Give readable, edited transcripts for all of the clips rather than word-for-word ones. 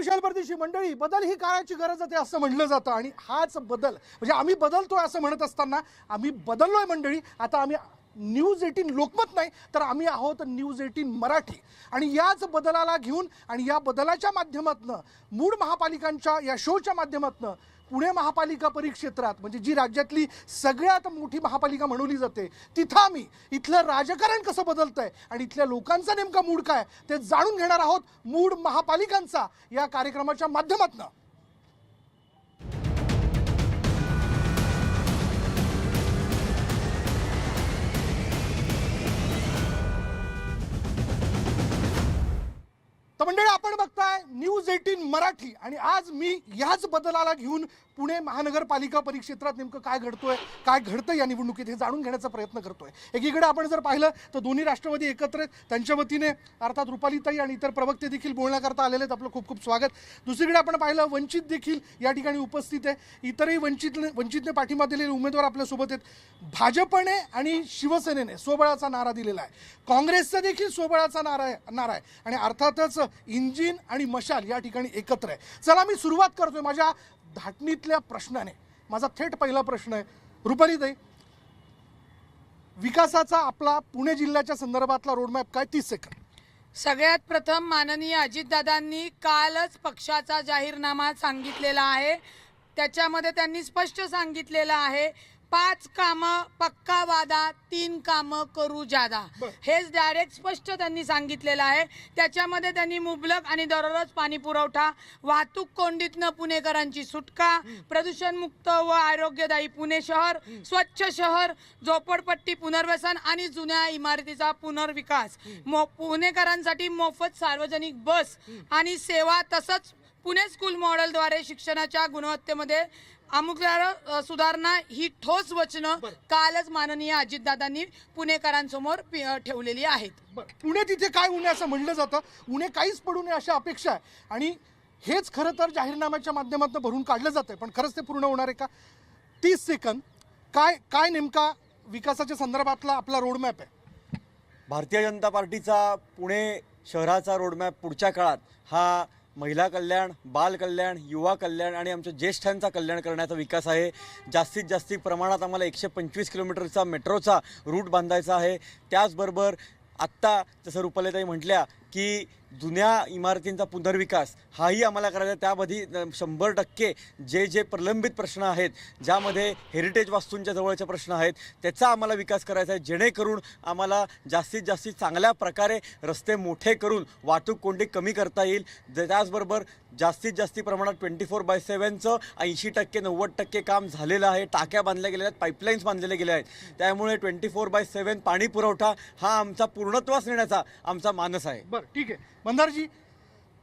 विशाल परदेशी मंडळी, बदल ही काळाची गरज आहे असं म्हटलं जातं आणि हाच बदल म्हणजे आम्ही बदलतोय असं म्हणत असताना आम्ही बदललोय मंडळी. आता आम्ही न्यूज 18 लोकमत नाही तर आम्ही आहोत न्यूज 18 मराठी आणि याच बदलाला घेऊन आणि या बदलाच्या माध्यमातून मूळ महापालिकांच्या या शोच्या माध्यमातून पुणे महापालिका परिक्षेत्रात म्हणजे जी राज्यातली सगळ्यात मोठी महापालिका म्हणवली जाते तिथं आम्ही इथलं राजकारण कसं बदलतंय आणि इथल्या लोकांचा नेमका मूड काय ते जाणून घेणार आहोत मूळ महापालिकांचा या कार्यक्रमाच्या माध्यमातून. तर मंडळी, आपण बघताय न्यूज 18 मराठी आणि आज मी याच बदलाला घेऊन पुणे महानगरपालिका परिक्षेत्रात नेमकं काय घडतोय काय घडतं या निवडणुकीत हे जाणून घेण्याचा प्रयत्न करतोय. एकीकडे आपण जर पाहिलं तर दोन्ही राष्ट्रवादी एकत्र आहेत, त्यांच्या वतीने अर्थात रुपालीताई आणि इतर प्रवक्ते देखील बोलण्याकरता आलेले आहेत, आपलं खूप खूप स्वागत. दुसरीकडे आपण पाहिलं वंचित देखील या ठिकाणी उपस्थित आहे, इतरही वंचितने पाठिंबा दिलेले उमेदवार आपल्यासोबत आहेत. भाजपने आणि शिवसेनेने स्वबळाचा नारा दिलेला आहे, काँग्रेसचा देखील स्वबळाचा नारा आहे आणि अर्थातच इंजिन आणि मशाल या ठिकाणी एकत्र आहे. चला मी सुरुवात करतोय माझ्या धाटणीतल्या प्रश्नाने. माझा थेट पहिला प्रश्न आहे रुपालीताई, विकासाचा आपला पुणे जिल्ह्याच्या संदर्भातला रोडमॅप काय? 30 सेकंद. सगळ्यात प्रथम माननीय अजितदादांनी कालच पक्षाचा जाहीरनामा सांगितलेला आहे. त्याच्यामध्ये त्यांनी स्पष्ट सांगितलेलं आहे 5 कामं पक्का वादा 3 कामं करू जादा. हेच डायरेक्ट स्पष्ट त्यांनी सांगितलेलं आहे. त्याच्यामध्ये त्यांनी मुबलक आणि दररोज पाणी पुरवठा, वाहतूक कोंडीतनं पुणेकरांची सुटका, प्रदूषणमुक्त व आरोग्यदायी पुणे शहर, स्वच्छ शहर, झोपडपट्टी पुनर्वसन आणि जुन्या इमारतीचा पुनर्विकास, पुणेकरांसाठी मोफत सार्वजनिक बस आणि सेवा, तसंच पुणे स्कूल मॉडेलद्वारे शिक्षणाच्या गुणवत्तेमध्ये आमुलाग्र सुधारणा ही ठोस वचनं कालच माननीय अजितदादांनी पुणेकरांसमोर ठेवलेली आहेत. पुणे तिथे काय उणे असं म्हणलं जातं, उणे काहीच पडू नये अशी अपेक्षा आहे आणि हेच खरं तर जाहीरनाम्याच्या माध्यमातून भरून काढलं जातंय, पण खरंच ते पूर्ण होणार आहे का? 30 सेकंद. काय नेमका विकासाच्या संदर्भातला आपला रोडमॅप आहे? भारतीय जनता पार्टीचा पुणे शहराचा रोडमॅप पुढच्या काळात हा महिला कल्याण, बाल कल्याण, युवा कल्याण आणि आमच्या ज्येष्ठांचा कल्याण करण्याचा विकास आहे. जास्तीत जास्त प्रमाणात आम्हाला 125 किलोमीटरचा मेट्रोचा रूट बांधायचा आहे. त्याचबरोबर आत्ता जसं रुपालीताई म्हटल्या की जुन्या इमारतींचा पुनर्विकास हाही आम्हाला करायचा. त्यामध्ये 100% जे प्रलंबित प्रश्न आहेत, ज्यामध्ये हेरिटेज वास्तूंच्या जवळचे प्रश्न आहेत, त्याचा आम्हाला विकास करायचा आहे, जेणेकरून आम्हाला जास्तीत जास्त चांगल्या प्रकारे रस्ते मोठे करून वाहतूक कोंडी कमी करता येईल. त्याचबरोबर जास्तीत जास्त प्रमाणात 24/7चं 80% 90% काम झालेलं आहे. टाक्या बांधल्या गेलेल्या आहेत, पाईपलाईन्स बांधलेले गेले आहेत. त्यामुळे 24/7 पाणी पुरवठा हा आमचा पूर्णत्वास नेण्याचा आमचा मानस आहे. बरं, ठीक आहे. मंदारजी,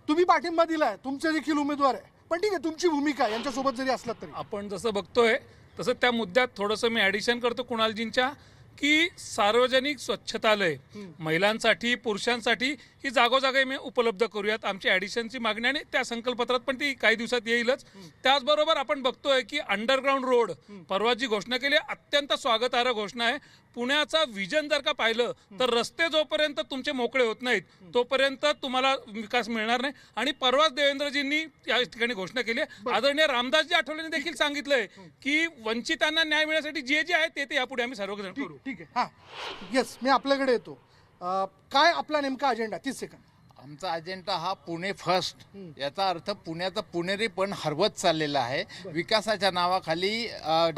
तुम्ही पाठिंबा दिलाय, तुमचे देखील उमेदवार आहे, पण ठीक आहे तुमची भूमिका यांच्यासोबत जरी असलात तरी आपण जसं बघतोय तसं त्या मुद्द्यात थोडंसं मी ॲडिशन करतो कुणालजींच्या की सार्वजनिक स्वच्छतालय महिलांसाठी पुरुषांसाठी ही जागोजागी मी उपलब्ध करूयात, आमची ॲडिशनची मागणी आणि त्या संकल्पपत्रात पण ती काही दिवसात येईलच. त्याचबरोबर आपण बघतोय की अंडरग्राऊंड रोड परवा जी घोषणा केली अत्यंत स्वागतार्ह घोषणा आहे. पुण्याचा विजन जर का पाहिलं तर रस्ते जोपर्यंत तुमचे मोकळे होत नाहीत तोपर्यंत तुम्हाला विकास मिळणार नाही. आणि परवाच देवेंद्रजींनी या ठिकाणी घोषणा केली आहे. आदरणीय रामदासजी आठवलेंनी देखील सांगितलंय की वंचितांना न्याय मिळण्यासाठी जे जे आहे ते यापुढे आम्ही सर्वजण करू. ठीक आहे. हां, येस, मी आपल्याकडे येतो. काय आपला नेमका अजेंडा? 30 सेकंद. आमचा अजेंडा हा पुणे फर्स्ट, याचा अर्थ पुण्याचा पुणेरी पण हरवत चाललेला आहे. विकासाच्या नावाखाली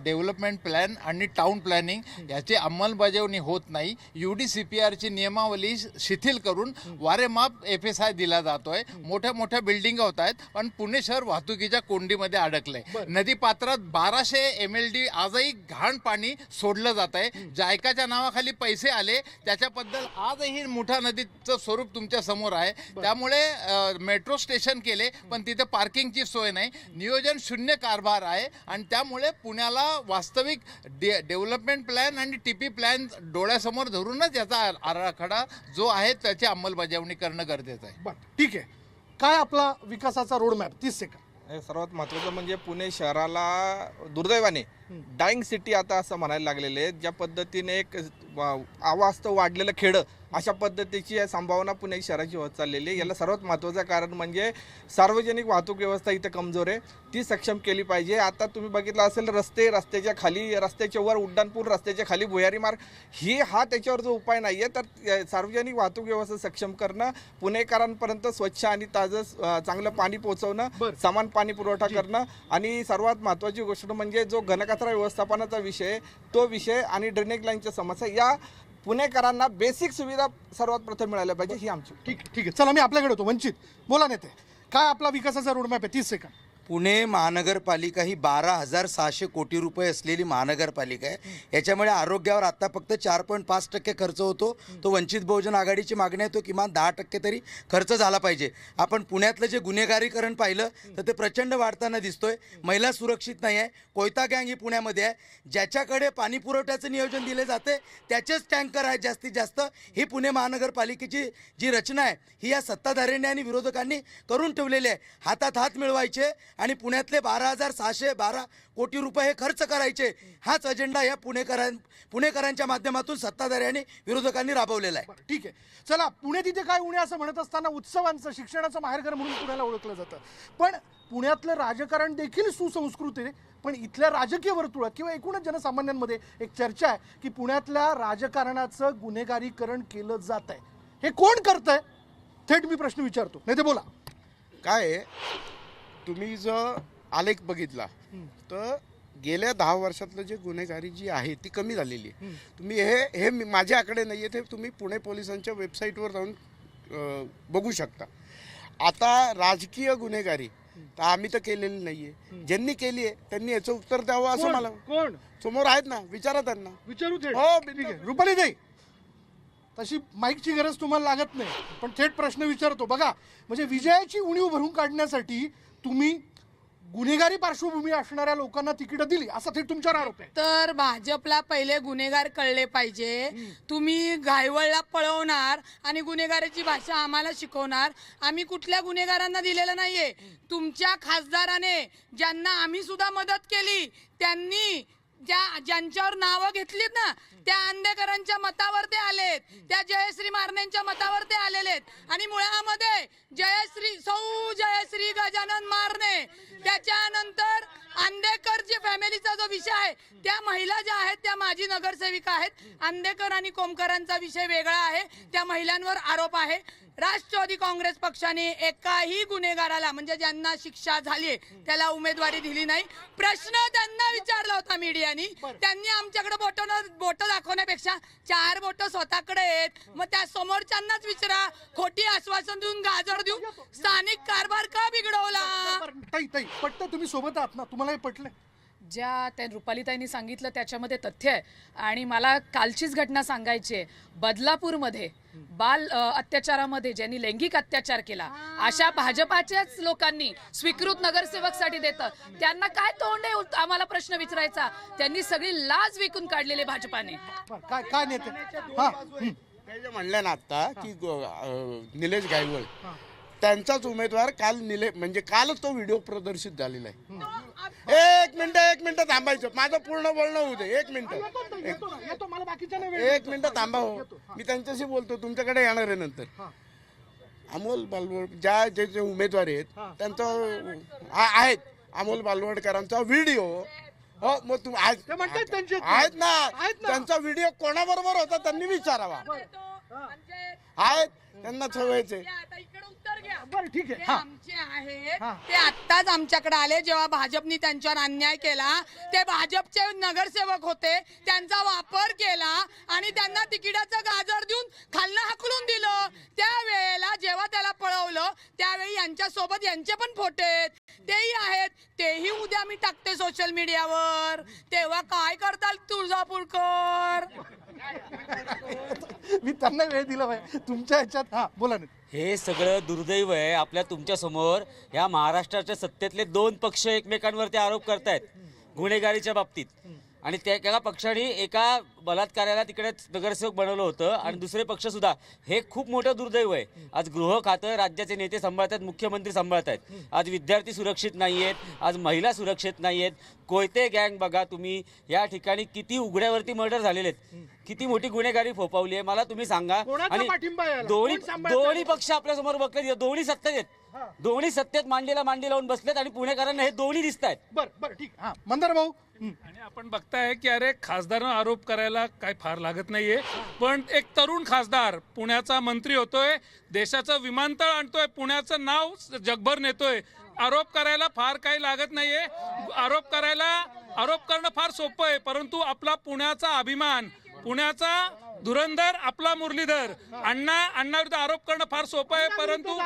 डेव्हलपमेंट प्लॅन आणि टाउन प्लॅनिंग याची अंमलबजावणी होत नाही. UDCPRची नियमावली शिथिल करून वारेमाप FSI दिला जातोय. मोठ्या मोठ्या बिल्डिंग होत आहेत, पण पुणे शहर वाहतुकीच्या कोंडीमध्ये अडकलंय. नदीपात्रात 1200 MLD आजही घाण पाणी सोडलं जात आहे. जायकाच्या नावाखाली पैसे आले, त्याच्याबद्दल आजही मुठा नदीचं स्वरूप तुमच्या समोर आहे. त्यामुळे मेट्रो स्टेशन केले, पण तिथे पार्किंगची सोय नाही. नियोजन शून्य कारभार आहे आणि त्यामुळे पुण्याला वास्तविक डेव्हलपमेंट प्लॅन आणि TP प्लॅन डोळ्यासमोर धरूनच याचा आराखडा जो आहे त्याची अंमलबजावणी करणं गरजेचं आहे. बरं, ठीक आहे. काय आपला विकासाचा रोडमॅप? 30 सेकंद. सर्वात महत्त्वाचं म्हणजे पुणे शहराला दुर्दैवाने डाईंग सिटी आता असं म्हणायला लागलेले आहेत. ज्या पद्धतीने एक अवास्तव वाढलेलं खेडं अशा पद्धतीची संभावना पुणे शहराची होत चाललेली आहे. याला सर्वात महत्त्वाचं कारण म्हणजे सार्वजनिक वाहतूक व्यवस्था इथे कमजोर आहे, ती सक्षम केली पाहिजे. आता तुम्ही बघितलं असेल रस्त्याच्या खाली, रस्त्याच्या वर उड्डाणपूल, रस्त्याच्या खाली भुयारी मार्ग, हा त्याच्यावर जो उपाय नाही आहे. तर सार्वजनिक वाहतूक व्यवस्था सक्षम करणं, पुणेकरांपर्यंत स्वच्छ आणि ताजं चांगलं पाणी पोहोचवणं, समान पाणी पुरवठा करणं आणि सर्वात महत्त्वाची गोष्ट म्हणजे जो घनकचरा व्यवस्थापनाचा विषय, तो विषय आणि ड्रेनेज लाईनच्या समस्या, या पुणेकरांना बेसिक सुविधा सर्वात प्रथम मिळाल्या पाहिजे, ही आमची. ठीक आहे, चला मी आपल्याकडे होतो. वंचित, बोला नेते, काय आपला विकासाचा रोडमॅप आहे? 30 सेकंड. पुणे महानगरपालिका ही 12,600 कोटी रुपये असलेली महानगरपालिका आहे. याच्यामुळे आरोग्यावर आता फक्त 4.5% खर्च होतो. तो वंचित बहुजन आघाडीची मागणी आहे, तो किमान 10% तरी खर्च झाला पाहिजे. आपण पुण्यातलं जे गुन्हेगारीकरण पाहिलं तर ते प्रचंड वाढताना दिसतोय. महिला सुरक्षित नाही आहे. कोयता गँग ही पुण्यामध्ये आहे. ज्याच्याकडे पाणी पुरवठ्याचं नियोजन दिले जाते त्याचेच टँकर आहेत जास्तीत जास्त. ही पुणे महानगरपालिकेची जी रचना आहे ही या सत्ताधाऱ्यांनी आणि विरोधकांनी करून ठेवलेली आहे. हातात हात मिळवायचे आणि पुण्यातले 12,612 कोटी रुपये हे खर्च करायचे. हाच अजेंडा या पुणेकरांच्या माध्यमातून सत्ताधाऱ्यांनी विरोधकांनी राबवलेला आहे. ठीक आहे, चला. पुणे तिथे काय उणे असं म्हणत असताना उत्सवांचं, शिक्षणाचं माहेरघर म्हणून पुण्याला ओळखलं जातं. पण पुण्यातलं राजकारण देखील सुसंस्कृत आहे. पण इथल्या राजकीय वर्तुळात किंवा एकूणच जनसामान्यांमध्ये एक चर्चा आहे की पुण्यातल्या राजकारणाचं गुन्हेगारीकरण केलं जात आहे. हे कोण करतंय? थेट मी प्रश्न विचारतो. नाही ते बोला. काय आहे, तुम्ही जर आलेख बघितला तर गेल्या 10 वर्षातलं जे गुन्हेगारी जी आहे ती कमी झालेली आहे. तुम्ही हे माझ्या आकडे नाही आहे, ते तुम्ही पुणे पोलिसांच्या वेबसाईटवर जाऊन बघू शकता. आता राजकीय गुन्हेगारी तर आम्ही तर केलेली नाही आहे. ज्यांनी केली आहे त्यांनी याचं उत्तर द्यावं असं मला. कोण समोर आहेत ना, विचारा त्यांना. विचारू थेट. हो, ठीक आहे. रुपाली ताई, तशी माईकची गरज तुम्हाला लागत नाही, पण थेट प्रश्न विचारतो. बघा, म्हणजे विजयाची उणीव भरून काढण्यासाठी तुम्ही गुन्हेगारी पार्श्वभूमी असणाऱ्या लोकांना तिकीट दिली, असा थेट तुमच्यावर आरोप आहे. तर भाजपला पहिले गुन्हेगार कळले पाहिजे. तुम्ही घायवळला पळवणार आणि गुन्हेगाराची भाषा आम्हाला शिकवणार. आम्ही कुठल्या गुन्हेगारांना दिलेलं नाहीये. तुमच्या खासदाराने, ज्यांना आम्ही सुद्धा मदत केली, त्यांनी ज्यांच्यावर नावं घेतलीत ना, त्या अंधेकरांच्या मतावर ते आलेत, त्या जयश्री मारण्यांच्या मतावर ते आलेले आहेत. आणि मुळामध्ये सौ जयश्री गजानन मारणे, त्याच्यानंतर अंधेकर जे फॅमिलीचा जो विषय आहे, त्या महिला ज्या आहेत त्या माजी नगरसेविका आहेत. अंधेकर आणि कोमकरांचा विषय वेगळा आहे, त्या महिलांवर आरोप आहे. राष्ट्रवादी काँग्रेस पक्षाने एकाही गुन्हेगाराला, म्हणजे ज्यांना शिक्षा झाली त्याला उमेदवारी दिली नाही. प्रश्न त्यांना विचारला होता मीडियानी, त्यांनी आमच्याकडे बोट दाखवण्यापेक्षा 4 बोट स्वतःकडे आहेत. मग त्या समोरच्यांनाच विचारा, खोटी आश्वासन देऊन गाजर देऊन स्थानिक कारभार का बिघडवला? ताई पटतं, तुम्ही सोबत आहात ना, तुम्हाला हे पटलं? ज्या त्या रुपालीताईंनी सांगितलं त्याच्यामध्ये तथ्य आहे. आणि मला कालचीच घटना सांगायची आहे. बदलापूरमध्ये बाल अत्याचारामध्ये ज्यांनी लैंगिक अत्याचार केला, अशा भाजपाच्याच लोकांनी स्वीकृत नगरसेवकसाठी देतं. त्यांना काय तोंड आहे आम्हाला प्रश्न विचारायचा? त्यांनी सगळी लाज विकून काढलेली भाजपाने. काय नेते? ते जे म्हणलं ना आता की निलेश गायवळ, त्यांचाच उमेदवार कालच तो व्हिडिओ प्रदर्शित झालेला आहे. एक मिनिट थांबायचं, माझं पूर्ण बोलणं होऊ दे. एक मिनिट थांबा. हो, मी त्यांच्याशी बोलतो, तुमच्याकडे येणार आहे नंतर. अमोल बालवड जे उमेदवार आहेत त्यांचं आहेत, अमोल बालवडकरांचा व्हिडिओ. हो, मग तुम्ही आहेत ना, त्यांचा व्हिडिओ कोणाबरोबर होता त्यांनी विचारावा. आहेत, त्यांना सवयचे. ठीक आहे. आमचे आहेत, ते आत्ताच आमच्याकडे आले. जेव्हा भाजपनी त्यांच्यावर अन्याय केला, ते भाजपचे नगरसेवक होते, त्यांचा वापर केला आणि त्यांना तिकिटाचं गाजर देऊन खालनं हाकलून दिलं. त्यावेळेला जेव्हा त्याला पळवलं त्यावेळी यांच्या सोबत यांचे पण फोटो आहेत, तेही आहेत. तेही उद्या मी टाकते सोशल मीडियावर. तेव्हा काय करताल तुळजापूरकर? मी त्यांना वेळ दिला पाहिजे तुमच्या ह्याच्यात. हा, बोला ना. हे सगळं दुर्दैव आहे आपल्या तुमच्या समोर. या महाराष्ट्राच्या सत्तेतले 2 पक्ष एकमेकांवरती आरोप करतायत गुन्हेगारीच्या बाबतीत. आणि त्या पक्षाने एका बलात्काराला तिकडे नगरसेवक बनवलं होतं आणि दुसरे पक्ष सुद्धा. हे खूप मोठं दुर्दैव आहे. आज गृह खातं राज्याचे नेते सांभाळतात, मुख्यमंत्री सांभाळतात. आज विद्यार्थी सुरक्षित नाही आहेत, आज महिला सुरक्षित नाही आहेत. कोयते गँग बघा तुम्ही, या ठिकाणी किती उघड्यावरती मर्डर झालेले आहेत, किती मोठी गुन्हेगारी फोफावली आहे मला तुम्ही सांगा. कोणाचा आणि पाठिंबा आहे याला? दोन्ही कोण सांभाळतंय? दोन्ही पक्ष आपल्या समोर बघले, दोन्ही सत्तेत आहेत, दोन्ही सत्तेत मांडीला मांडी लावून बसलेत आणि पुणेकरांना हे दोन्ही दिसत आहेत. बरं ठीक. हा मंदार भाऊ. आणि आपण बघताय की अरे खासदारांना आरोप करायला काय फार लागत नाहीये, पण एक तरुण खासदार पुण्याचा मंत्री होतोय, देशाचं विमानतळ आणतोय, पुण्याचं नाव जगभर नेतोय. आरोप करायला फार काही लागत नाहीये. आरोप करणं फार सोपं आहे, परंतु आपला पुण्याचा अभिमान, पुण्याचा धुरंधर आपला मुरलीधर अण्णाविरुद्ध आरोप करणं फार सोपं आहे. परंतु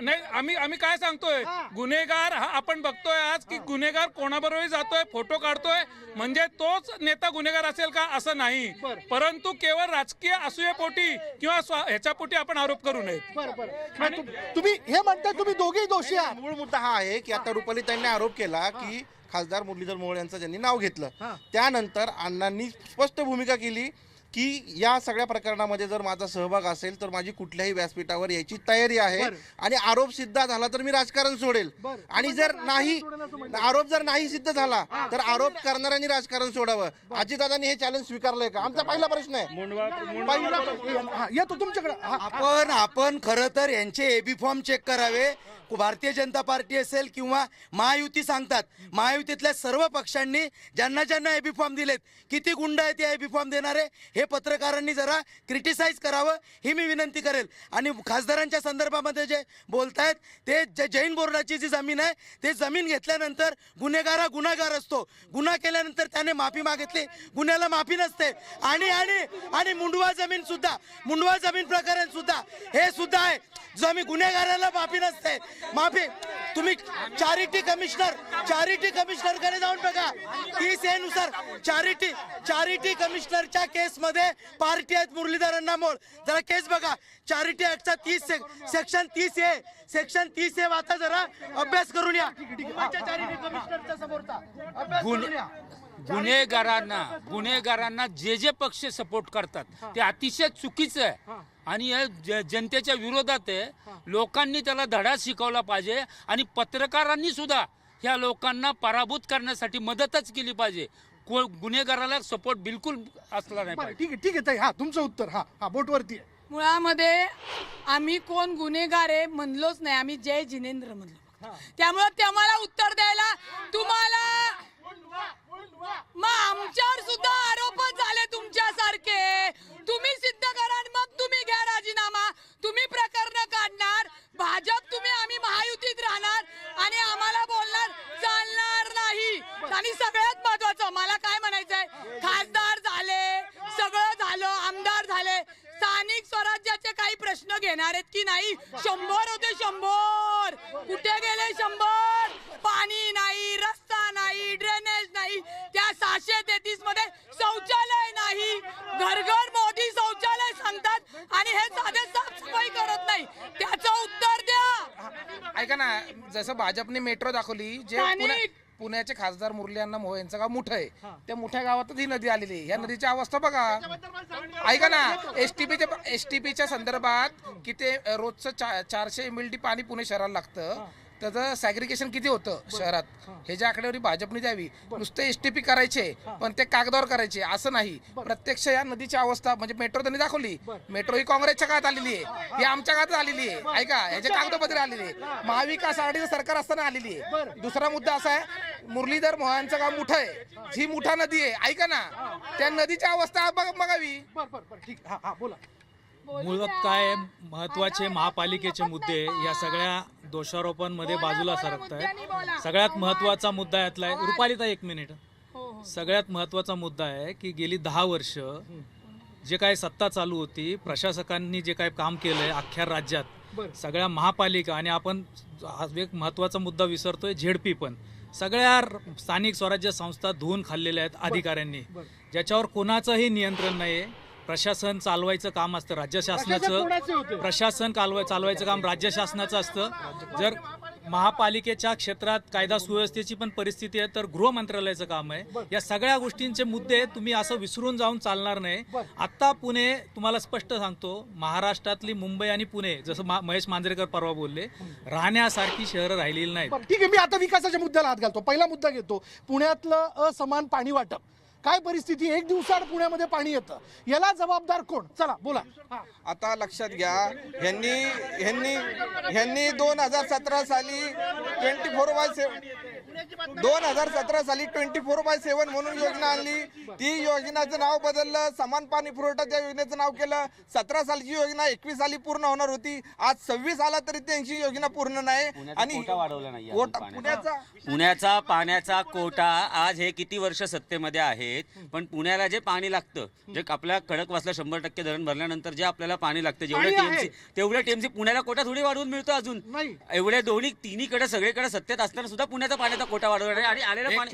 नाही, आम्ही काय सांगतोय, गुन्हेगार हा आपण बघतोय आज की गुन्हेगार कोणाबरोबर जातोय, फोटो काढतोय, म्हणजे तोच नेता गुन्हेगार असेल का असं नाही, परंतु केवळ राजकीय असूयेपोटी किंवा ह्याच्यापोटी आपण आरोप करू नये. तुम्ही हे म्हणताय, तुम्ही दोघेही दोषी आहात. मूळ मुद्दा हा आहे की आता रुपालीताईंनी आरोप केला की खासदार मुरलीधर मोहोळ यांचं ज्यांनी नाव घेतलं, त्यानंतर अण्णांनी स्पष्ट भूमिका केली की या सगळ्या प्रकरणामध्ये जर माझा सहभाग असेल तर माझी कुठल्याही व्यासपीठावर याची तयारी आहे आणि आरोप सिद्ध झाला तर मी राजकारण सोडेल, आणि जर नाही आरोप जर नाही सिद्ध झाला तर आरोप करणाऱ्यांनी राजकारण सोडावं. अजितदादांनी हे चॅलेंज स्वीकारलंय का? आमचा पहिला प्रश्न आहे. येतो तुमच्याकडे. आपण खरं तर यांचे एबी फॉर्म चेक करावे. भारतीय जनता पार्टी असेल किंवा महायुती सांगतात, महायुतीतल्या सर्व पक्षांनी ज्यांना एबी फॉर्म दिलेत, किती गुंड आहेत या एबी फॉर्म देणारे, हे पत्रकारांनी जरा क्रिटिसाइज करावं ही मी विनंती करेल. आणि खासदारांच्या संदर्भामध्ये जे बोलतायत ते जैन बोर्डाची जी जमीन आहे, ते जमीन घेतल्यानंतर गुन्हेगार असतो, गुन्हा केल्यानंतर त्याने माफी मागितली, गुन्ह्याला माफी नसते. आणि मुंडवा जमीन प्रकरण सुद्धा हे सुद्धा आहे, जमीन गुन्हेगाराला माफी नसते. माफी तुम्ही चॅरिटी कमिशनर कडे जाऊन बघा, 30A नुसार चॅरिटी कमिशनरच्या केस मध्ये पार्टी आहेत मुरलीधर अण्णामोळ, जरा केस बघा. चॅरिटी ऍक्टचा 30A वाचा, जरा अभ्यास करून या. चॅरिटी कमिशनरच्या समोरचा अभ्यास करून या. गुन्हेगारांना जे पक्ष सपोर्ट करतात ते अतिशय चुकीचं आहे आणि हे जनतेच्या विरोधात आहे. लोकांनी त्याला धडा शिकवला पाहिजे आणि पत्रकारांनी सुद्धा ह्या लोकांना पराभूत करण्यासाठी मदतच केली पाहिजे. गुन्हेगाराला सपोर्ट बिलकुल असला नाही पाहिजे. ठीक आहे ताई. हा तुमचं उत्तर. हा बोटवरती आहे. मुळामध्ये आम्ही कोण गुन्हेगार आहे म्हणलोच नाही, आम्ही जय जिनेंद्र म्हणलो. त्यामुळे त्याला उत्तर द्यायला तुम्हाला मग आमच्यावर सुद्धा आरोपच झाले तुमच्यासारखे. तुम्ही सिद्ध करा मग तुम्ही घ्या राजीनामा. तुम्ही प्रकरण काढणार, भाजप तुम्ही, आम्ही महायुतीत राहणार आणि आम्हाला बोलणार चालणार नाही. आणि सगळ्यात महत्वाचं मला काय म्हणायचंय, खासदार झाले, सगळं झालं, आमदार झाले, स्थानिक स्वराज्याचे काही प्रश्न घेणार आहेत की नाही? 100 होते, 100 कुठे गेले? 100 पाणी नाही, रस्ता नाही, ड्रेनेज नाही. त्या 633 मध्ये शौचालय नाही. घर मोदी शौचालय सांगतात आणि हे साधे साफसफाई करत नाही. त्याचं उत्तर द्या. ऐका ना, जसं भाजपने मेट्रो दाखवली, जे पुण्याचे खासदार मुरली अण्णा मोहोळ यांचं गाव मुठं आहे, त्या मोठ्या गावातच ही नदी आलेली आहे. या नदीची अवस्था बघा. ऐका ना, एसटीपीच्या संदर्भात की ते रोजचं 400 MLD पाणी पुणे शहराला लागतं, त्याचं सॅग्रिगेशन किती होतं शहरात, हे ज्या आकडेवारी भाजपने द्यावी. नुसते एसटीपी करायचे पण ते कागदावर करायचे असं नाही. प्रत्यक्ष या नदीची अवस्था म्हणजे मेट्रो त्यांनी दाखवली. मेट्रो ही काँग्रेसच्या काळात आलेली आहे, ही आमच्या काळात आलेली आहे. ऐका, ह्याचे कागदपत्रे आलेली आहे, महाविकास आघाडीचं सरकार असताना आलेली आहे. दुसरा मुद्दा असा आहे, मुरलीधर मोहोळांचं गाव मुठं आहे, ही मुठा नदी आहे. ऐका ना, त्या नदीची अवस्था बघावी. ठीक. हा बोला. मुळात काय महत्वाचे महापालिकेचे मुद्दे या सगळ्या दोषारोपांमध्ये बाजूला सरकत आहेत. सगळ्यात महत्वाचा मुद्दा यातला आहे, रुपालीता 1 मिनिट, सगळ्यात महत्वाचा मुद्दा आहे की गेली 10 वर्ष जे काय सत्ता चालू होती, प्रशासकांनी जे काय काम केलंय अख्ख्या राज्यात, सगळ्या महापालिका, आणि आपण एक महत्वाचा मुद्दा विसरतोय, झेडपी पण, सगळ्या स्थानिक स्वराज्य संस्था धुवून खाल्लेल्या आहेत अधिकाऱ्यांनी, ज्याच्यावर कोणाचंही नियंत्रण नाही. प्रशासन चालवायचं काम असतं राज्य शासनाचं, प्रशासन चालवायचं काम राज्य शासनाचं असतं. जर महापालिकेच्या क्षेत्रात कायदा सुव्यवस्थेची पण परिस्थिती आहे, तर गृह मंत्रालयाचं काम आहे. या सगळ्या गोष्टींचे मुद्दे तुम्ही असं विसरून जाऊन चालणार नाही. आत्ता पुणे, तुम्हाला स्पष्ट सांगतो, महाराष्ट्रातली मुंबई आणि पुणे, जसं महेश मांजरेकर परवा बोलले, राहण्यासारखी शहरं राहिलेली नाहीत. ठीक आहे, मी आता विकासाच्या मुद्द्याला हात घालतो. पहिला मुद्दा घेतो, पुण्यातलं असमान पाणी वाटप. काय परिस्थिती, एक दिवसाआड पुण्यामध्ये पाणी येतं, याला जबाबदार कोण? चला बोला. आता लक्षात घ्या, ह्यांनी 2017 साली 24/7 म्हणून योजना आणली. ती योजनेचं नाव बदललं, समान पाणी पुरवठा त्या योजनेचं नाव केलं. 17 सालची योजना 21 साली पूर्ण होणार होती. आज 26 आला तरी त्यांची योजना पूर्ण नाही. आणि पुण्याचा पाण्याचा कोटा आज हे किती वर्ष सत्तेमध्ये आहेत, पण पुण्याला जे पाणी लागतं, जे आपल्या खडकवासला 100% धरण भरल्यानंतर जे आपल्याला पाणी लागतं, तेवढे टीएमसी पुण्याला कोटा थोडी वाढवून मिळतो अजून. एवढे तिन्हीकडे सगळीकडे सत्तेत असताना सुद्धा पुण्याचा पाण्याचा कोटा वाढवला नाही. आणि आलेला पाणी,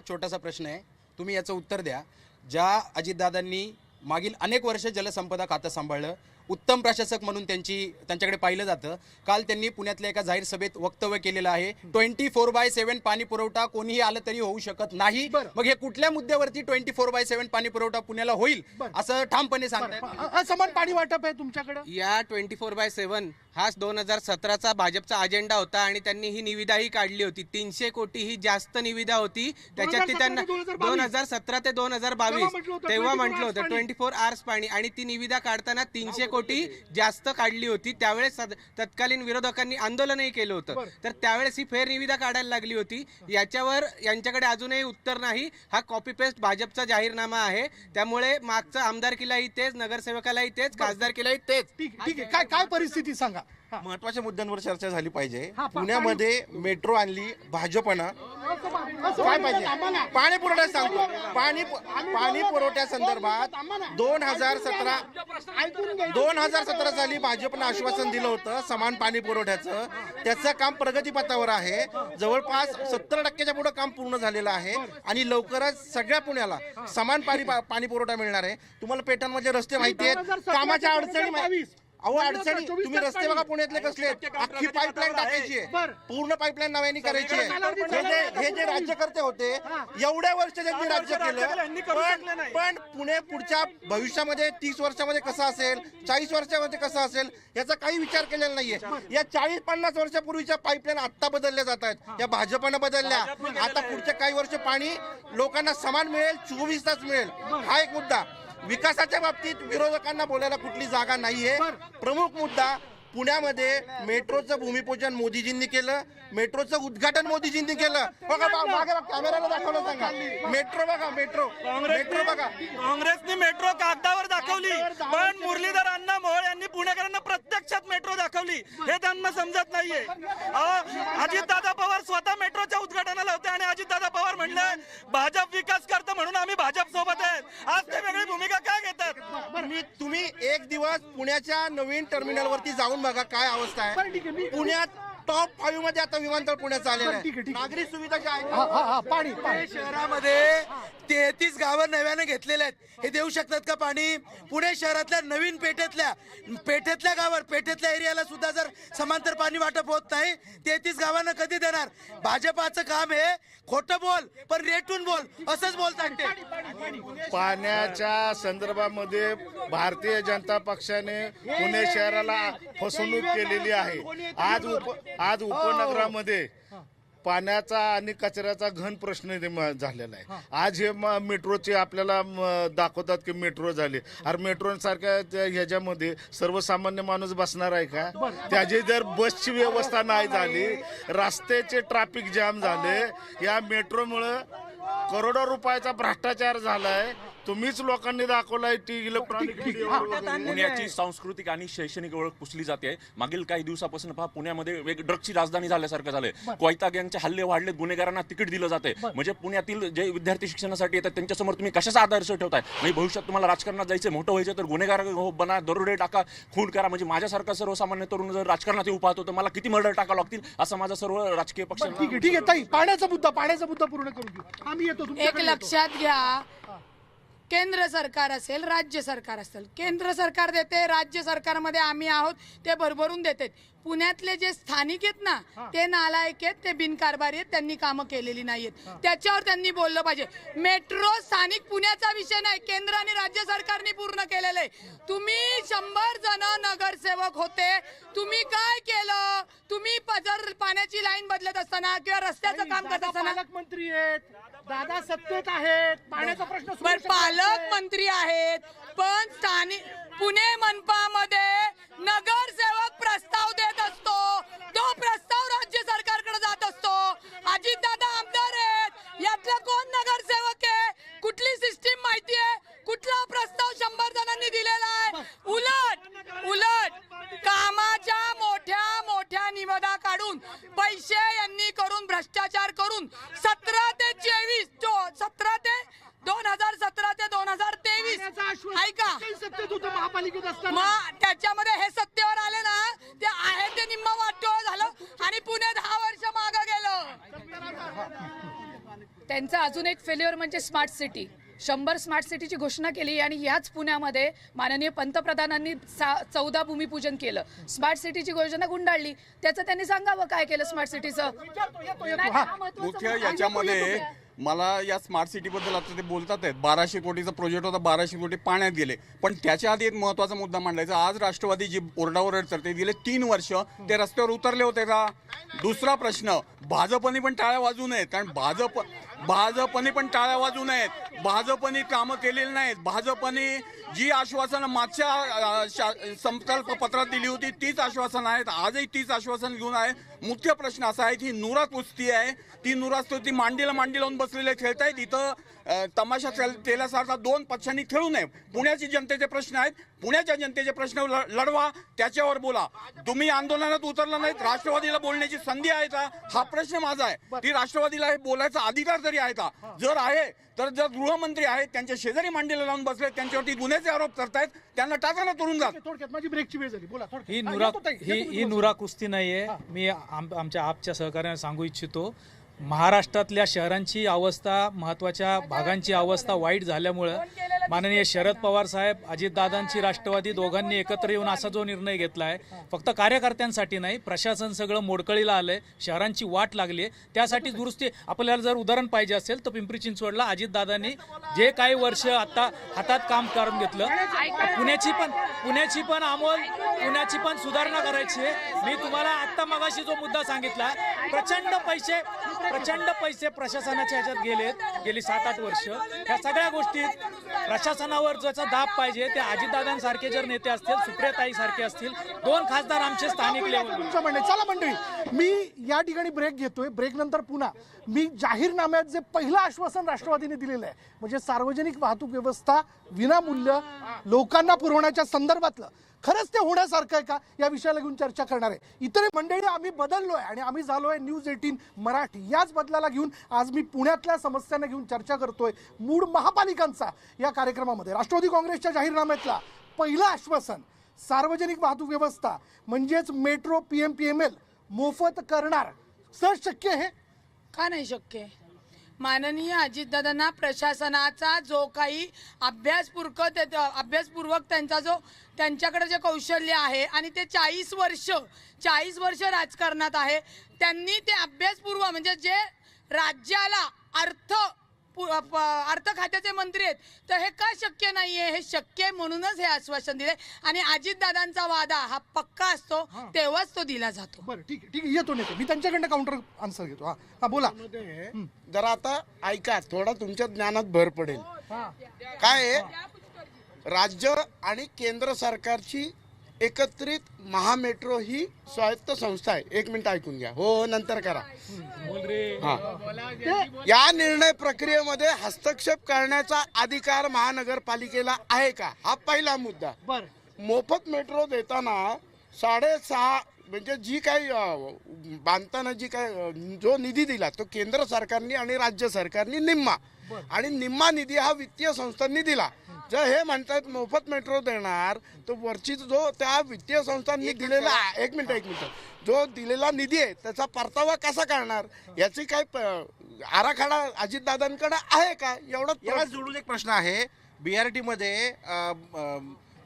छोटासा प्रश्न आहे, तुम्ही याचं उत्तर द्या. ज्या अजितदादांनी मागील अनेक वर्ष जलसंपदा खातं सांभाळलं, उत्तम प्रशासक म्हणून त्यांच्याकडे पाहिलं जातं. काल त्यांनी पुण्यातल्या एका जाहीर सभेत वक्तव्य केलेलं आहे, 24/7 पाणी पुरवठा कोणीही आलं तरी होऊ शकत नाही. मग हे कुठल्या मुद्द्यावरती 24/7 पाणी पुरवठा पुण्याला होईल असं ठामपणे सांगताय? असमान पाणी वाटप आहे तुमच्याकडे. या 24/7 हा 2017चा भाजपचा अजेंडा होता आणि त्यांनी ही निविदाही काढली होती. 300 कोटी ही जास्त निविदा होती. त्याच्यात त्यांना 2017 ते 2022 तेव्हा म्हटलं होतं 24 आवर्स पाणी, आणि ती निविदा काढताना 300 कोटी जास्त काढली होती. त्यावेळेस तत्कालीन विरोधकांनी आंदोलनही केलं होतं. तर त्यावेळेस ही फेर निविदा काढायला लागली होती. याच्यावर यांच्याकडे अजूनही उत्तर नाही. हा कॉपी पेस्ट भाजपचा जाहीरनामा आहे. त्यामुळे मागचा आमदारकीलाही तेच, नगरसेवकालाही तेच, खासदारकीलाही तेच. ठीक आहे, काय परिस्थिती सांगा. महत्वाच्या मुद्द्यांवर चर्चा झाली पाहिजे. पुण्यामध्ये मेट्रो आणली भाजपनं, काय पाहिजे? पाणी पुरवठा सांगतो, पाणी पुरवठ्यासंदर्भात 2017 साली भाजपनं आश्वासन दिलं होतं समान पाणी पुरवठ्याचं. त्याचं काम प्रगतीपथावर आहे. जवळपास 70% पुढे काम पूर्ण झालेलं आहे आणि लवकरच सगळ्या पुण्याला समान पाणी पुरवठा मिळणार आहे. तुम्हाला पेठांमध्ये रस्ते माहिती आहेत, कामाच्या अडचणी, अडचणी, तुम्ही रस्ते बघा पुण्यातले कसले आहेत. अख्खी पाईपलाईन टाकायची आहे, पूर्ण पाईपलाईन नव्याने करायची आहे. हे जे राज्यकर्ते होते, एवढ्या वर्ष त्यांनी राज्य केलं, पण पुणे पुढच्या भविष्यामध्ये 30 वर्षामध्ये कसं असेल, 40 वर्षामध्ये कसं असेल, याचा काही विचार केलेला नाहीये. या 40-50 वर्षापूर्वीच्या पाईपलाईन आता बदलल्या जात आहेत, या भाजपनं बदलल्या. आता पुढच्या काही वर्ष पाणी लोकांना समान मिळेल, 24 तास मिळेल. हा एक मुद्दा. विकासाच्या बाबतीत विरोधकांना बोलायला कुठली जागा नाहीये. प्रमुख मुद्दा, पुण्यामध्ये मेट्रोचं भूमिपूजन मोदीजींनी केलं, मेट्रोचं उद्घाटन मोदीजींनी केलं. बघा मागे कॅमेराला दाखवलं, सांगा मेट्रो बघा, मेट्रो बघा. काँग्रेसने मेट्रो कागदावर दाखवली, पण मुरलीधर अण्णा मोहोळ यांनी पुणेकरांना प्रत्यक्षात मेट्रो दाखवली. हे त्यांना समजत नाहीये. अजितदादा पवार स्वतः मेट्रोच्या उद्घाटनाला होते आणि अजितदादा पवार म्हणले भाजप विकास करतं म्हणून आम्ही भाजप सोबत आहेत. आज ते वेगळी भूमिका काय घेतात? तुम्ही एक दिवस पुण्याच्या नवीन टर्मिनलवरती जाऊन बघा काय अवस्था आहे. पुण्यात टॉप 5 मध्ये आता विमानतळ पुण्यात आलेलं आहे. नागरी सुविधा ज्या आहेत, पाणी शहरामध्ये 33 गावं नव्याने घेतलेले आहेत. हे देऊ शकतात का पाणी? पुणे शहरातल्या नवीन पेठेतल्या गावावर, पेठेतल्या एरियाला सुद्धा जर समांतर पाणी वाटप होत नाही, 33 गावांना कधी देणार? भाजपाचं काम हे खोटं बोल पण रेटून बोल, असंच बोलतात ते. पाण्याच्या संदर्भामध्ये भारतीय जनता पक्षाने पुणे शहराला फसवणूक केलेली आहे. आज उपनगरामध्ये पाण्याचा आणि कचऱ्याचा घन प्रश्न झालेला आहे. आज हे मेट्रोचे आपल्याला दाखवतात की मेट्रो झाले. अरे मेट्रो सारख्या ह्याच्यामध्ये सर्वसामान्य माणूस बसणार आहे का? त्याची जर बसची व्यवस्था नाही झाली, रस्त्याचे ट्रॅफिक जाम झाले, या मेट्रोमुळं करोडो रुपयाचा भ्रष्टाचार झालाय. तुम्हीच लोकांनी दाखवलाय ती इलेक्ट्रॉनिक. पुण्याची सांस्कृतिक आणि शैक्षणिक ओळख पुसली जाते. मागील काही दिवसापासून पहा पुण्यामध्ये ड्रग्सची राजधानी झाल्यासारखं झालंय. कोयता गँगचे हल्ले वाढले, गुन्हेगारांना तिकीट दिलं जाते. म्हणजे पुण्यातील जे विद्यार्थी शिक्षणासाठी येतात त्यांच्यासमोर तुम्ही कशाचा आदर्श ठेवताय? म्हणजे भविष्यात तुम्हाला राजकारणात जायचं, मोठं व्हायचं तर गुन्हेगार बना, दरोडे टाका, खून करा. म्हणजे माझ्यासारखा सर्वसामान्य तरुण जर राजकारणात येऊ पाहतो तर मला किती मर्डर टाका लागतील असं माझा सर्व राजकीय पक्ष. ठीक आहे ताई, पाण्याचा मुद्दा पूर्ण करून घेऊ. आम्ही येतो. एक लक्षात घ्या केंद्र सरकार असेल, राज्य सरकार असेल. केंद्र सरकार देते, राज्य सरकारमध्ये आम्ही आहोत, ते भरभरून देतात. पुण्यातले जे स्थानिक आहेत ना, ते नालायक आहेत, ते बिनकारभारी आहेत, त्यांनी कामं केलेली नाहीत. त्याच्यावर त्यांनी बोललं पाहिजे. मेट्रो स्थानिक पुण्याचा विषय नाही, केंद्र आणि राज्य सरकारने पूर्ण केलेलं आहे. तुम्ही 100 जण नगरसेवक होते, तुम्ही काय केलं? तुम्ही जर पाण्याची लाईन बदलत असताना किंवा रस्त्याचं काम करत असताना, पालकमंत्री आहेत, दादा सत्तेत आहेत, पाण्याचा प्रश्न बरं, पालकमंत्री आहेत, पण स्थानिक पुणे मनपामध्ये नगरसेवक प्रस्ताव देत असतो, तो प्रस्ताव राज्य सरकारकडे जात असतो. अजितदादा आमदार आहेत, यातला कोण नगरसेवक आहे? कुठली सिस्टीम माहिती आहे? कुठला प्रस्ताव 100 जणांनी दिलेला आहे? उलट कामाच्या मोठ्या निविदा काढून पैसे यांनी करून भ्रष्टाचार करून 17 ते 2023 ऐका, मग त्याच्यामध्ये हे सत्तेवर आले ना, ते आहे ते निम्मा वाटोळ झालं आणि पुणे 10 वर्ष मागं गेलं. त्यांचं अजून एक फेल्युअर म्हणजे स्मार्ट सिटी. 100 स्मार्ट सिटीची घोषणा केली आणि याच पुण्यामध्ये माननीय पंतप्रधानांनी 14 भूमिपूजन केलं. स्मार्ट सिटीची घोषणा गुंडाळली. त्याचं त्यांनी सांगावं काय केलं स्मार्ट सिटीचं. मुख्य याच्यामध्ये मला या स्मार्ट सिटीबद्दल आता ते बोलतात आहेत 1200 कोटीचा प्रोजेक्ट होता, 1200 कोटी पाण्यात गेले. पण त्याच्या आधी एक महत्त्वाचा मुद्दा मांडायचा. आज राष्ट्रवादी जी ओरडाओरड करते, गेले 3 वर्ष ते रस्त्यावर उतरले होते का? दुसरा प्रश्न, भाजपने पण टाळ्या वाजवू नयेत, कारण भाजपने पण टाळ्या वाजवू नयेत. भाजपने कामं केलेली नाहीत. भाजपने जी आश्वासनं मागच्या संकल्प पत्रात दिली होती तीच आश्वासनं आहेत, आजही तीच आश्वासन घेऊन आहे. मुख्य प्रश्न असा आहे की नुरा कुस्ती आहे, ती नुरा ती मांडीला मांडी लावून बसलेले खेळतायत. इथं तमाशा केल्यासारखा 2 पक्षांनी खेळू नये. पुण्याची जनतेचे प्रश्न आहेत, पुण्याच्या जनतेचे प्रश्न लढवा, त्याच्यावर बोला. तुम्ही आंदोलनात उतरला नाहीत, राष्ट्रवादीला बोलण्याची संधी आहे का? हा प्रश्न माझा आहे. ती राष्ट्रवादीला हे बोलायचा अधिकार तरी आहे का? जर आहे तर जर गृहमंत्री आहेत, त्यांच्या शेजारी मांडीला लावून बसले, त्यांच्यावरती गुन्ह्याचे आरोप करतायत, त्यांना टाकायला तुरुंगात. थोडक्यात माझी ब्रेकची वेळ झाली, बोला. ही नुरा कुस्ती नाहीये. मी आमच्या आपच्या सहकार्याने सांगू इच्छितो, महाराष्ट्रातल्या शहरांची अवस्था, महत्त्वाच्या भागांची अवस्था वाईट झाल्यामुळं माननीय शरद पवार साहेब, अजितदादांची राष्ट्रवादी दोघांनी एकत्र येऊन असा जो निर्णय घेतला आहे, फक्त कार्यकर्त्यांसाठी नाही, प्रशासन सगळं मोडकळीला आलंय, शहरांची वाट लागली आहे, त्यासाठी दुरुस्ती. आपल्याला जर उदाहरण पाहिजे असेल तर पिंपरी चिंचवडला अजितदादांनी जे काही वर्ष आता हातात काम करून घेतलं, पुण्याची पण सुधारणा करायची आहे. मी तुम्हाला आत्ता मगाशी जो मुद्दा सांगितला, प्रचंड पैसे प्रशासनाच्या ह्याच्यात गेली 7-8 वर्ष. ह्या सगळ्या गोष्टी प्रशासनावर ज्याचा दाब पाहिजे, ते अजितदादांसारखे जर नेते असतील, सुप्रियाताई सारखे असतील, 2 खासदार आमचे स्थानिक लेवल. चला मंडळी, मी या ठिकाणी ब्रेक घेतोय. ब्रेक नंतर पुन्हा मी जाहीरनाम्यात जे पहिलं आश्वासन राष्ट्रवादीने दिलेलं आहे, म्हणजे सार्वजनिक वाहतूक व्यवस्था विनामूल्य लोकांना पुरवण्याच्या संदर्भातलं, खरंच ते होण्यासारखं आहे का, या विषयाला घेऊन चर्चा करणार आहे. इतर मंडळी, आम्ही बदललोय आणि आम्ही झालोय न्यूज 18 मराठी. याच बदलाला घेऊन आज मी पुण्यातल्या समस्यांना घेऊन चर्चा करतोय मूळ महापालिकांचा या कार्यक्रमामध्ये. राष्ट्रवादी काँग्रेसच्या जाहीरनाम्यातला पहिलं आश्वासन, सार्वजनिक वाहतूक व्यवस्था म्हणजेच मेट्रो PMPML मोफत करणार. सर, शक्य आहे? का नाही शक्य? माननीय अजितदादांना प्रशासनाचा जो काही अभ्यासपूर्वक त्यांच्याकडे जे कौशल्य आहे आणि ते 40 वर्ष राजकारणात आहे, त्यांनी ते अभ्यासपूर्व, म्हणजे जे राज्याला अर्थ खात्याचे मंत्री आहेत, तर हे का शक्य नाहीये? हे शक्य आहे म्हणूनच हे आश्वासन दिले. आणि अजितदादांचा वादा हा पक्का असतो, तेव्हाच तो दिला जातो. बरं, ठीक आहे, येतो नेते. मी त्यांच्याकडनं काउंटर आन्सर घेतो. हा बोला. जरा आता ऐका, थोडा तुमच्या ज्ञानात भर पडेल. काय आहे, राज्य आणि केंद्र सरकारची एकत्रित महामेट्रो ही स्वायत्त संस्था आहे. 1 मिनिट ऐकून घ्या. हो, नंतर करा. या निर्णय प्रक्रियेमध्ये हस्तक्षेप करण्याचा अधिकार महानगरपालिकेला आहे का, हा पहिला मुद्दा. मोफत मेट्रो देताना 6.5 म्हणजे जी काही बांधताना जी काही जो निधी दिला तो केंद्र सरकारने आणि राज्य सरकारने निम्मा, आणि निम्मा निधी हा वित्तीय संस्थांनी दिला. जर हे म्हणतात मोफत मेट्रो देणार, तो वरची जो त्या वित्तीय संस्थांनी दिलेला, एक मिनिट जो दिलेला निधी आहे त्याचा परतावा कसा करणार, याची काही आराखडा अजितदादांकडे आहे का? एवढा जोडून एक प्रश्न आहे. BRT मध्ये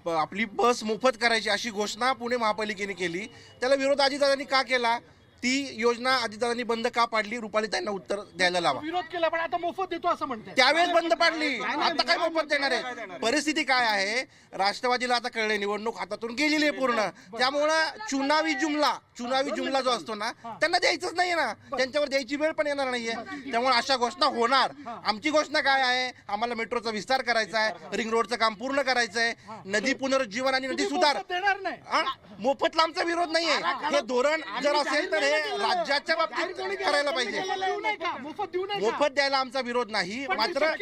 आपली बस मोफत करायची अशी घोषणा पुणे महापालिकेने केली. त्याला विरोध अजितदादांनी का केला? ती योजना अजितदादांनी बंद का पाडली? रुपालीताईंना उत्तर द्यायला लावा. विरोध केला पण आता मोफत देतो असं म्हणते. त्यावेळेस बंद पाडली, आता काय मोफत देणार आहे? परिस्थिती काय आहे? राष्ट्रवादीला आता कळले निवडणूक हातातून गेलेली आहे पूर्ण. त्यामुळं चुनावी जुमला जो असतो ना त्यांना द्यायचंच नाहीये ना, त्यांच्यावर द्यायची वेळ पण येणार नाहीये. त्यामुळे अशा घोषणा होणार. आमची घोषणा काय आहे? आम्हाला मेट्रोचा विस्तार करायचा आहे, रिंग रोडचं काम पूर्ण करायचं आहे, नदी पुनरुज्जीवन आणि नदी सुधार. देणार नाही. मोफतला आमचा विरोध नाहीये. हे धोरण जर असेल तर हे राज्याच्या बाबतीत करायला पाहिजे. मोफत द्यायला आमचा विरोध नाही, मात्र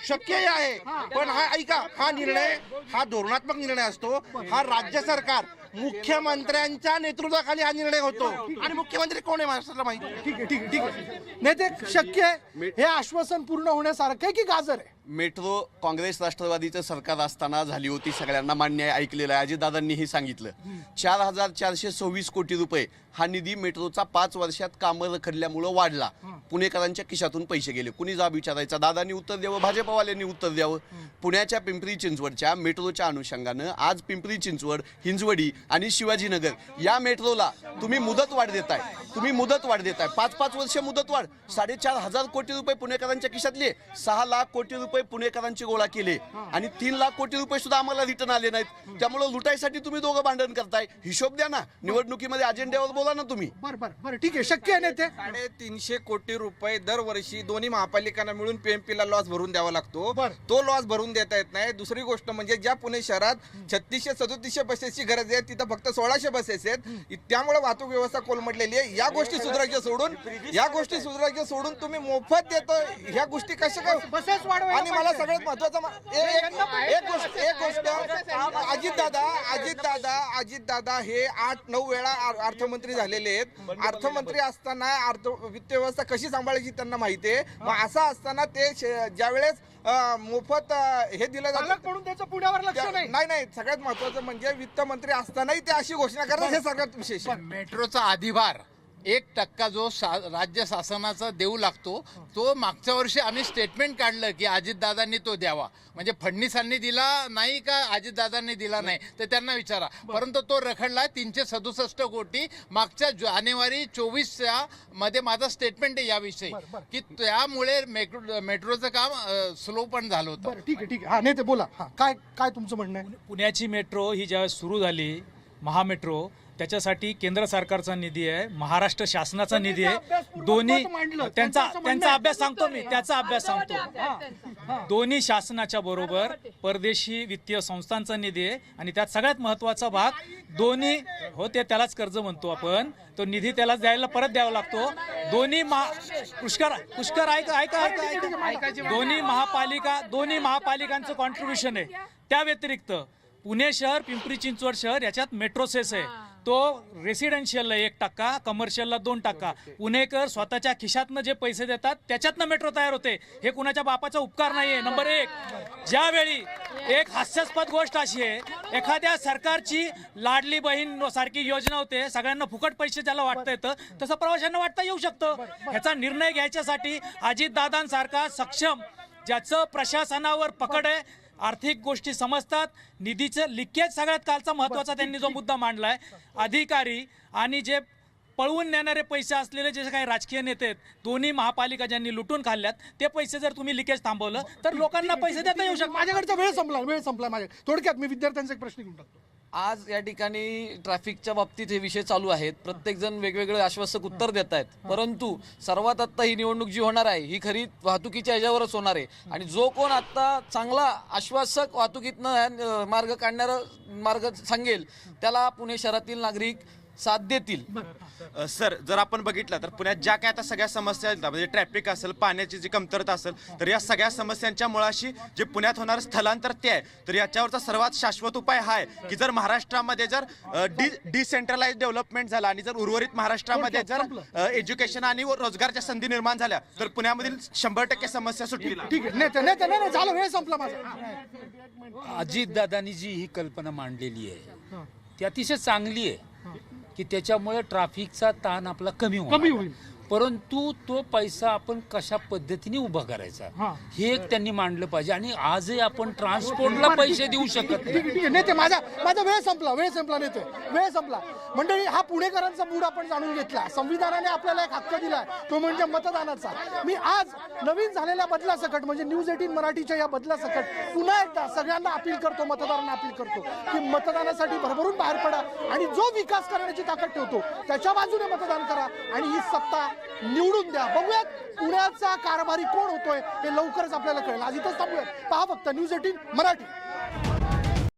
शक्य आहे. पण हा ऐका, हा निर्णय हा धोरणात्मक निर्णय असतो. हा राज्य सरकार मुख्यमंत्र्यांच्या नेतृत्वाखाली हा निर्णय होतो. आणि मुख्यमंत्री कोण आहे महाराष्ट्राला माहिती. ठीक आहे. नेते शक्य आहे हे आश्वासन पूर्ण होण्यासारखं आहे की गाजर आहे? मेट्रो काँग्रेस राष्ट्रवादीचं सरकार असताना झाली होती, सगळ्यांना मान्य आहे, ऐकलेलं आहे. अजितदादांनीही सांगितलं 4,426 कोटी रुपये हा निधी मेट्रोचा 5 वर्षात कामं रखडल्यामुळं वाढला. पुणेकरांच्या खिशातून पैसे गेले. कुणी जाब विचारायचा? दादांनी उत्तर द्यावं, भाजपवाल्यांनी उत्तर द्यावं. पुण्याच्या पिंपरी चिंचवडच्या मेट्रोच्या अनुषंगानं आज पिंपरी चिंचवड, हिंजवडी आणि शिवाजीनगर या मेट्रोला तुम्ही मुदतवाढ देताय. 5-5 वर्ष मुदतवाढ. 4,500 कोटी रुपये पुणेकरांच्या खिशातले, 6 लाख कोटी रुपये पुणेकरांचे गोळा केले आणि 3 लाख कोटी रुपये सुद्धा आम्हाला रिटर्न आले नाहीत. त्यामुळे लुटायसाठी तुम्ही दोघं भांडण करताय. हिशोब द्या ना, निवडणुकीमध्ये अजेंड्यावर बोला ना तुम्ही. बरं ठीक आहे. शक्य आहे नेते. 350 कोटी रुपये दरवर्षी दोन्ही महापालिकांना मिळून PMPला लॉस भरून द्यावा लागतो. तो लॉस भरून देता येत नाही. दुसरी गोष्ट म्हणजे ज्या पुणे शहरात 3600-3700 बसेसची गरज आहे तिथं फक्त 1600 बसेस आहेत. त्यामुळे वाहतूक व्यवस्था कोलमडलेली आहे. या गोष्टी सुधारायच्या सोडून तुम्ही मोफत देतो. ह्या गोष्टी कशा काय बसेस वाढवा. आणि मला सगळ्यात महत्वाचं एक गोष्ट अजितदादा हे 8-9 वेळा अर्थमंत्री झालेले आहेत. अर्थमंत्री असताना वित्त व्यवस्था कशी सांभाळायची त्यांना माहिती आहे. मग असं असताना ते ज्यावेळेस मोफत हे दिलं जातं म्हणून त्याचं पुण्यावर लक्ष नाही. सगळ्यात महत्वाचं म्हणजे वित्त मंत्री असतानाही ते अशी घोषणा करतात, हे सगळ्यात विशेष. मेट्रोचा अधिभार 1% जो राज्य शासनाचा देऊ लागतो तो मागच्या वर्षी आम्ही स्टेटमेंट काढलं की अजितदादांनी तो द्यावा. म्हणजे फडणवीसांनी दिला नाही का अजितदादांनी दिला नाही तर त्यांना विचारा. परंतु तो रखडला 367 कोटी. मागच्या जानेवारी 24 मध्ये माझा स्टेटमेंट आहे याविषयी की त्यामुळे मेट्रोचं काम स्लो पण झालं होतं. ठीक आहे. हा नेते बोला. काय तुमचं म्हणणं आहे? पुण्याची मेट्रो ही ज्यावेळेस सुरू झाली, महामेट्रो, त्याच्यासाठी केंद्र सरकारचा निधी आहे, महाराष्ट्र शासनाचा निधी आहे. दोन्ही त्यांचा अभ्यास सांगतो मी, त्याचा अभ्यास सांगतो. दोन्ही शासनाच्या बरोबर परदेशी वित्तीय संस्थांचा निधी आहे आणि त्यात सगळ्यात महत्वाचा भाग दोन्ही होते, त्यालाच कर्ज म्हणतो आपण. तो निधी त्याला परत द्यावा लागतो. दोन्ही पुष्कर ऐका दोन्ही महापालिकांचं कॉन्ट्रीब्युशन आहे. त्या व्यतिरिक्त पुणे शहर, पिंपरी चिंचवड शहर याच्यात मेट्रो सेस आहे. तो रेसिडेन्शियलला 1%, कमर्शियलला 2%. पुणेकर स्वतःच्या खिशातनं जे पैसे देतात त्याच्यातनं मेट्रो तयार होते. हे कुणाच्या बापाचा उपकार नाहीये. नंबर 1, ज्यावेळी एक हास्यास्पद गोष्ट अशी आहे, एखाद्या सरकारची लाडली बहीण सारखी योजना होते, सगळ्यांना फुकट पैसे ज्याला वाटता येतं तसं प्रवाशांना वाटता येऊ शकतं. ह्याचा निर्णय घ्यायच्यासाठी अजितदादांसारखा सक्षम, ज्याचं प्रशासनावर पकड आहे, आर्थिक गोष्टी समजतात, निधीचं लिकेज सगळ्यात कालचा महत्वाचा त्यांनी जो मुद्दा मांडलाय, अधिकारी आणि जे पळवून नेणारे पैसे असलेले जे काही राजकीय नेते आहेत, दोन्ही महापालिका ज्यांनी लुटून खाल्ल्यात, ते पैसे जर तुम्ही लिकेज थांबवलं तर लोकांना पैसे देता येऊ शकतात. माझ्याकडचा वेळ संपला माझ्या. थोडक्यात मी विद्यार्थ्यांचा एक प्रश्न घेऊन टाकतो. आज या ठिकाणी ट्रॅफिकच्या बाबतीत हे विषय चालू आहेत. प्रत्येक जण वेगवेगळे आश्वासक उत्तर देत आहेत. परंतु सर्वात आत्ता ही निवडणूक जी होणार आहे ही खरी वाहतुकीच्या ह्याच्यावरच होणार आहे. आणि जो कोण आत्ता चांगला आश्वासक वाहतुकीतनं मार्ग काढणारा मार्ग सांगेल त्याला पुणे शहरातील नागरिक साथ देतील. सर, जर आपण बघितलं तर पुण्यात ज्या काय आता सगळ्या समस्या आहेत, म्हणजे ट्रॅफिक असेल, पाण्याची जी कमतरता असेल, तर या सगळ्या समस्यांच्या मुळाशी जे पुण्यात होणारं स्थलांतर ते आहे. तर याच्यावरचा सर्वात शाश्वत उपाय हा आहे की जर महाराष्ट्रामध्ये जर डिसेंट्रलाइज डेव्हलपमेंट झाला आणि जर उर्वरित महाराष्ट्रामध्ये जर एज्युकेशन आणि रोजगारच्या संधी निर्माण झाल्या तर पुण्यामधील 100% समस्या सुटतील. ठीक आहे. झालं, वेळ संपला माझा. अजितदादांनी जी ही कल्पना मांडलेली आहे ती अतिशय चांगली आहे की त्याच्यामुळे ट्रॅफिकचा ताण आपला कमी होईल. परंतु तो पैसा आपण कशा पद्धतीने उभा करायचा हे एक त्यांनी मांडलं पाहिजे. आणि आजही आपण ट्रान्सपोर्टला पैसे देऊ शकत नाही. ठीक आहे नेते, माझा वेळ संपला नेते, वेळ संपला. मंडळी, हा पुणेकरांचा मूड आपण जाणून घेतला. संविधानाने आपल्याला एक हक्क दिलाय, तो म्हणजे मतदानाचा. मी आज नवीन झालेल्या बदलासकट म्हणजे न्यूज 18 मराठीच्या या बदलासकट पुन्हा एकदा सगळ्यांना अपील करतो, मतदारांना अपील करतो की मतदानासाठी भरभरून बाहेर पडा आणि जो विकास करण्याची ताकद ठेवतो त्याच्या बाजूने मतदान करा आणि ही सत्ता निवडून द्या. बघूयात पुण्याचा कारभारी कोण होतोय हे लवकरच आपल्याला कळेल. आज इथंच थांबूयात. पहा फक्त न्यूज 18 मराठी.